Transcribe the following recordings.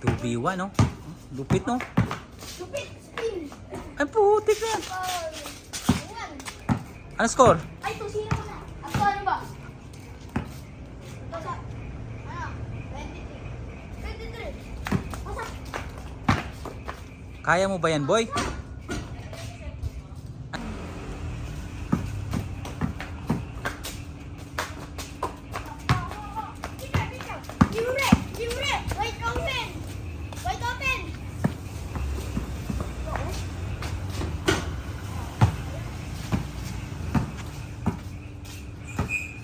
2v1, no? Lupit, no? Lupit! Spin! Ay, putik na yan. Ayan. Ano score? Ay, tusina ko na. Ang sorry ba? Basa. Ano? 23. 23. Basa. Kaya mo ba yan, boy? Libre! Libre! Wait, open! Wait, open!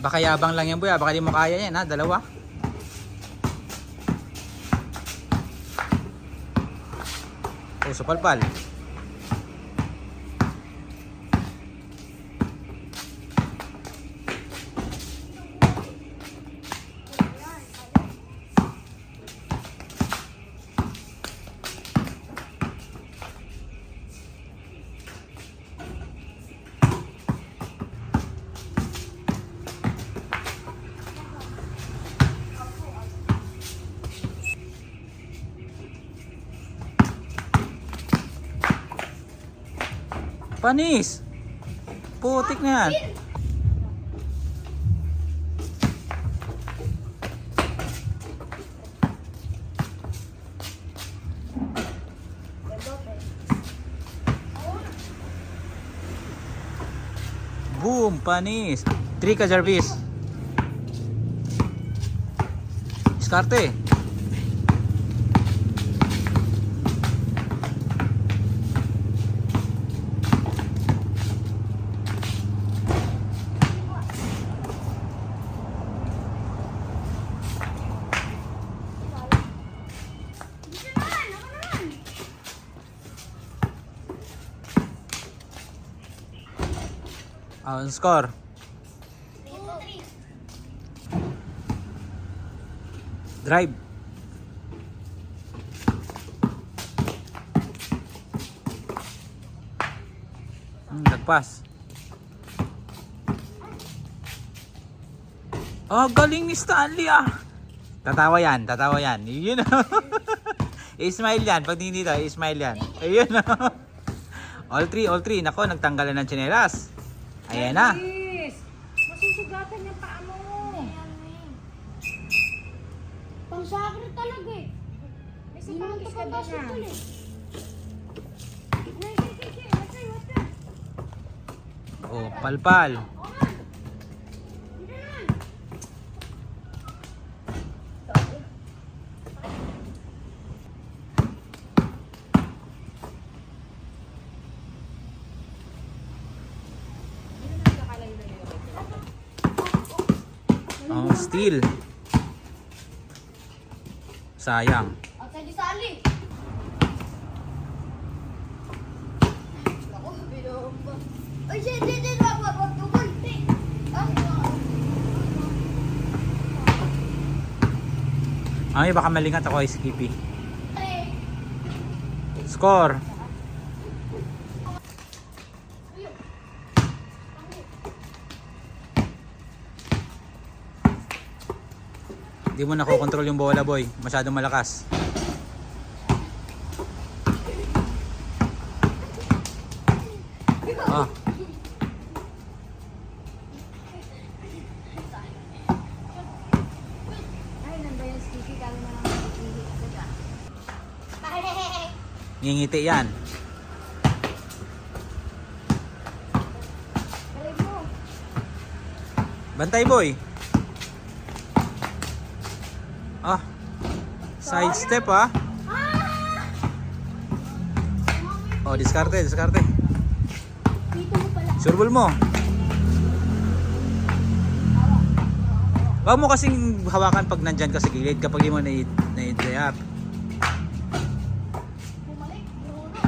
Baka yabang lang yan, boy. Baka di mo kaya yan, ha? Dalawa. Oh, supalpal. Panis! Putik na yan. Boom! Panis! 3 ka, Jarvis. Diskarte. Dito naman! Ako naman! Ang score. 2-3. Drive. Lagpas. Oh, galing ni Stanley, ah. Tatawa yan, tatawa yan. Yun. I-smile yan. Pag hindi dito, i-smile yan. Ayun. All three. Nako, nagtanggalan ng tsinelas. Ayan na. Please! Masusugatan yung paa mo. Pang sakit talaga eh. May Hindi naman sapatos ito ka ba papasok na? dun eh. Oh, palpal. Dito naman! Oh, steel. Sayang. Outside di sali! Ako, binomba. Ay, shit, wag, tungkol. Ay, baka malingat ako, Skippy. Score. Hindi mo nakokontrol yung bola, boy. Masyadong malakas. Ah. Ay, nanda yung sticky. Kala na lang mag-ihit ko ka. Ngingiti yan. Galing mo. Bantay, boy. Ah. Side step, ah. Oh, diskarte. Dito mo pala. Surbol mo. Huwag mo kasing hawakan pag nandyan ka sa gilid kapag di mo na-i-up. Bumalik. Bruno.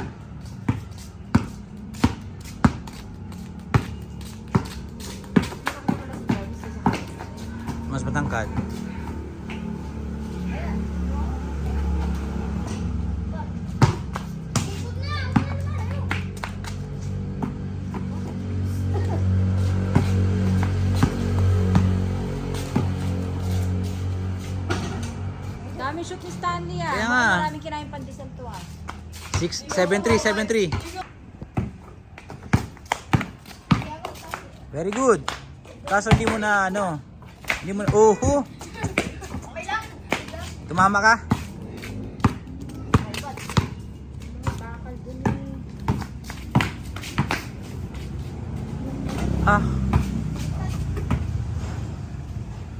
Mas matangkad. Ikot na! Ayun. Dami shoot ni Stanley Maraming kinain pandesal to ah. 7-3, 7-3. Very good. Kaso hindi mo na ano. Hindi mo na, Okay lang. Tumama ka? Bakal dun eh. Ah,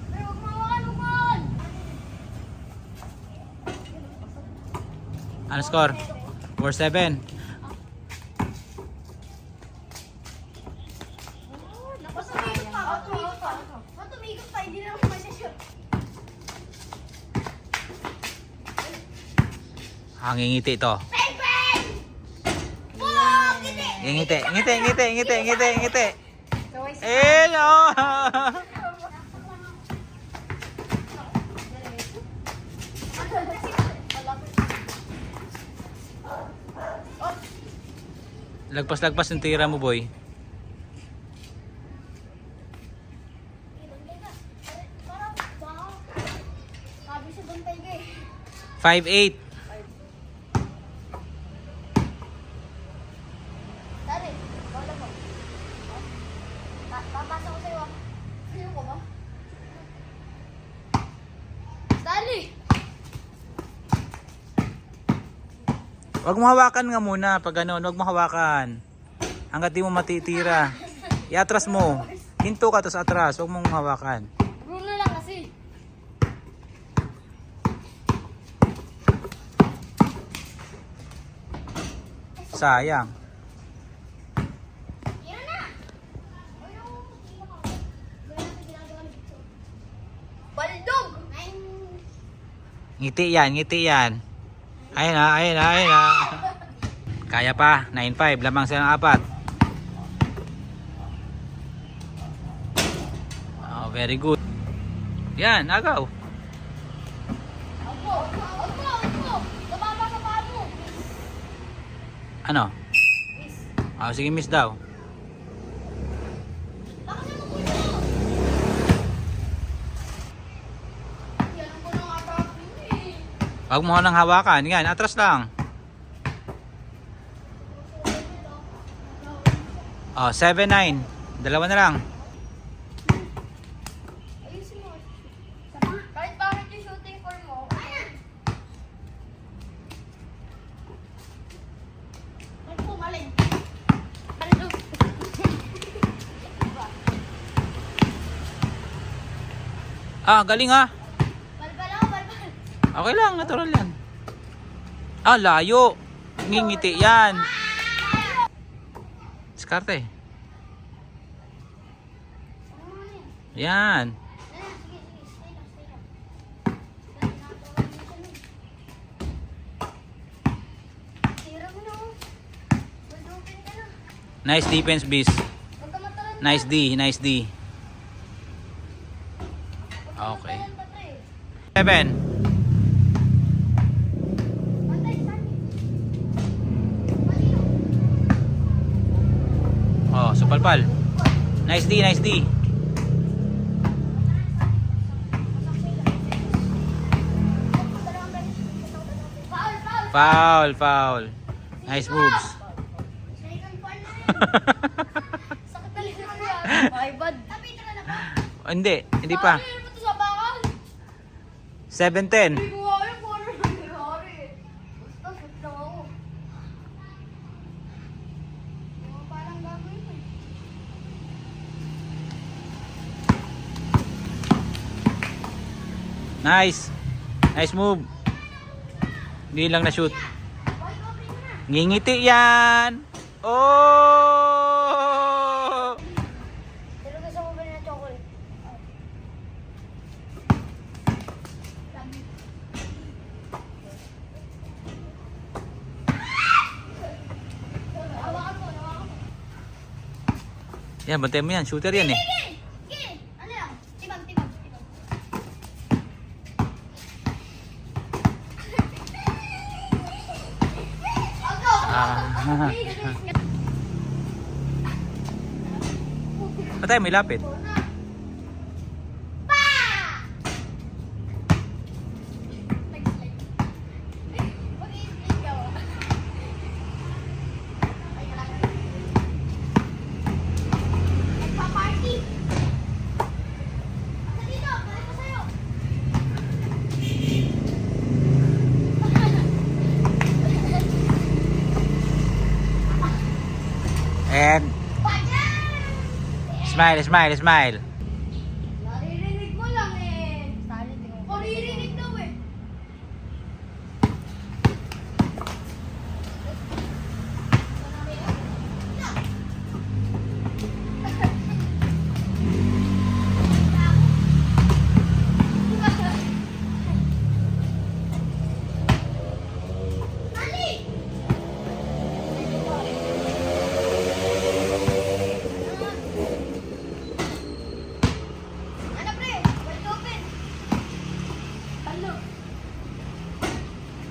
Pero huwag mawakan. ano score? 4-7. Basta tumigil pa ako. Basta tumigil pa. Hindi na ako masya-shoot. Ngingiti to. Bang, bang! Wow! Gini! Ngingiti, ngiti. Kaway sa Eh, no! Lagpas yung tira mo, boy. Sabi sa bantay ko eh. 5-8. Dari, wala mo. Papasa ko sa'yo ah. Sa'yo ko ba? Dali! Huwag mo hawakan nga muna pag ganun. Huwag mo hawakan. Hanggat di mo matitira. Iatras mo. Hinto ka, tapos atras. Huwag mong hawakan. Bruno lang kasi. Sayang. Yan na! Baldog! Ngiti yan. Ayun na. Kaya pa. 9-5. Lamang silang 4. Oh, very good. Yan, agaw. Opo! Tumama sa paa mo! Ano? Miss. Oh, sige, miss daw. Bakit mo puso? Yan ang punong atap eh. Huwag mo nang hawakan. Yan, atras lang. Oh, 7-9. Dalawa na lang. Ayusin mo. Kahit bakit yung shooting form mo. Ayan! Ba't pumaling? Baldog! Galing ah. Balbal ako, balbal! Okay lang, natural yan. Layo. Ngingiti yan. Diskarte. Yan. Tira mo na oh. Baldugin ka na. Nice defense, bis. Huwag ka matalan. Nice D. Okay. 7. Bantay, Sandy. Malino. Oh, supalpal. Nice D. Foul. Nice moves. Snake and fun na yun. Sakit na likod ko yan. My bad. Tapita ka na ba? Hindi pa. Bakit mo ito sa bakal? 7-10. Hindi ko alam kung ano nangyari. Basta shoot lang ako. Parang gagawin eh. Nice move. Hindi lang na-shoot. Boy, open mo na. Ngingiti yan. Oh! Pero gusto mo ba na chocolate? Hawakan mo. Yan, bantay mo yan. Shooter yan eh. Sige! Ano yan? Tibag. Ako! Patay, may lapit. Pa! And smile, smile, smile. Naririnig mo lang eh. Naririnig daw eh. Ali! Ano pre? Wide open. Ano?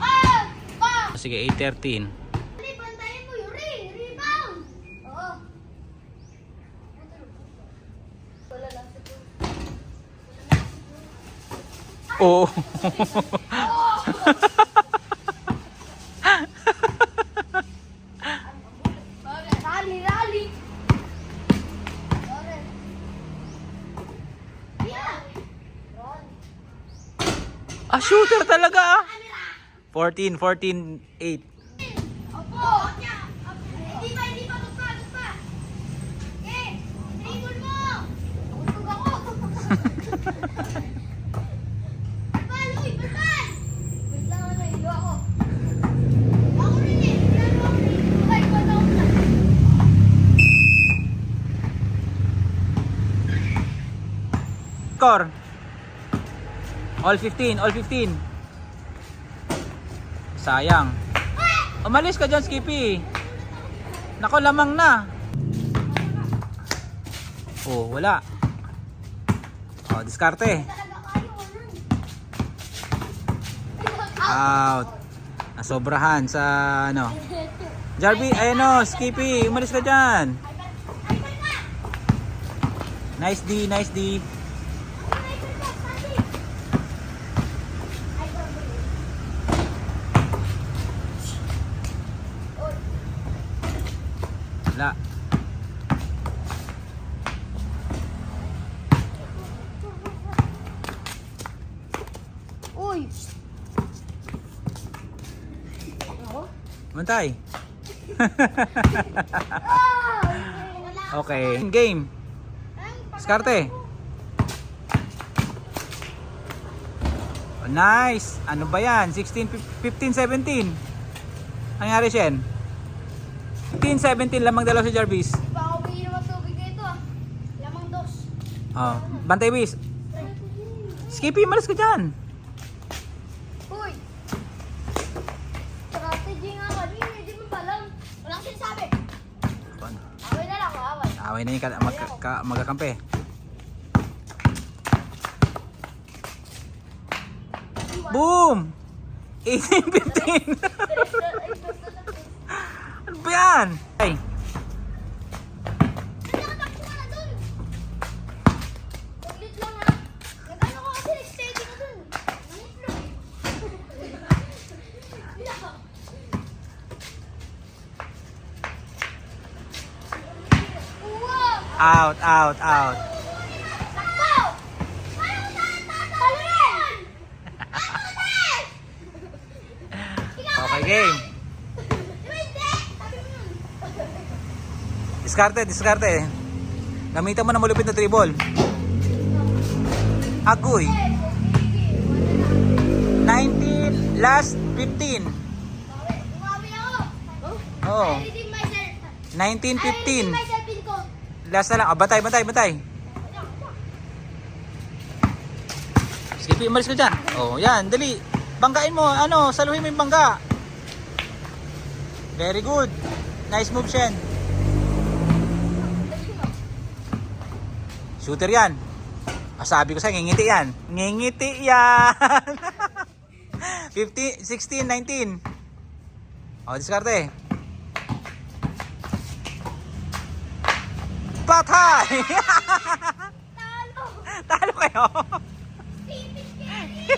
Ah! Pa! Sige, 8:13. Ali, bantayan mo yung ring! Rebound! Oo. Wala lang sa to. Oo. Rally, rally! Sorry. Yeah! Rally. Shooter talaga ah. Camera! 14, 14, 8. Opo! Hindi pa, hindi pa. Tugpa, tugpa! Eh! Dribble mo! Usog ako! Balbal! Uy! Balbal! Wait lang ano, ilo ako. Ako rin eh! Lalo ako rin. Okay, kwenta ko na. Score. All 15, all 15. Sayang. Umalis ka dyan, Skippy. Nako, lamang na. Oh, wala. Oh, diskarte. Talaga kayo, ano? Out. Nasobrahan sa ano. Jarby, ayun o, Skippy, umalis ka dyan. Nice D, nice D. Wala. Uy! Mantay. Ah! Okay. Game. Diskarte. Oh, nice. Ano ba yan? 16, 15, 17. Ang nangyari, Shen? 15, 17. Lamang dalaw si Jarvis. Baka umiinom ang tubig nito ah. Lamang dos. Oh, bantay, bis. Skippy, malas ka dyan. Uy! Strategy nga kanina, hindi mo palam. Walang sinasabi. Away na lang, away. Away na yung magkakampi. Boom! 18-15. Ano ba yan? Ay, Nakatakbo ka na dun. Saglit lang ha. Nagano ko kasi nag-steady ka dun. Nangitlog eh. Wow! out, out, out. Takbo! Paano ko tatalon? Okay, game. Hindi! Sabi mo yun. Diskarte, diskarte. Gamitan mo na malupit na dribble. Agoy. 19, last 15. Umawi ako. Oo. I redeem myself. 19, 15. Myself in code. Last na lang. Oh, batay, batay, batay. Skippy, umalis ka dyan. Oh, yan, dali. Banggain mo, ano, saluhin mo yung bangga. Very good. Nice move, Shen. Shooter yan. Sabi ko sa'yo, ngingiti yan. Ngingiti yan. 15, 16, 19. O, diskarte. Patay! Talo! Talo kayo. Stupid Kelly!